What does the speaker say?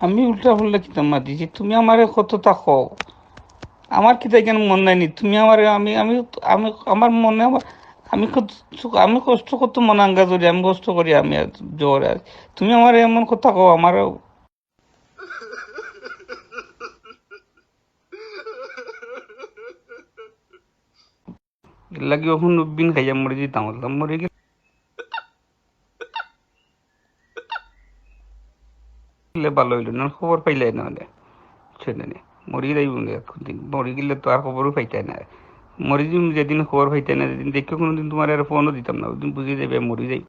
আমি উল্টা ফুল্টা কিতাম মাতিছি, তুমি আমার কত থাকো, আমার কিতা কেন মন নাইনি, তুমি আমার আমি আমি আমি আমার মনে আমি আমি কষ্ট করতো মনে আঙ্গা করি, আমি কষ্ট করি, আমি আর জ্বর আর তুমি আমার এমন কথা কও আমার লাগি ওখান বিন খাইয়া মরে যেতাম, বলতাম মরে গেলে ভালো হইলো না, খবর পাইলে না হলে ছেলে নেই মরি যাইব দিন, মরি গেলে তো আর খবরও পাইতাই না, মরি যেদিন খবর পাইতাই না যেদিন দেখে কোনোদিন তোমার আর ফোনও দিতাম না, ওই দিন বুঝে যাবে মরি যাই।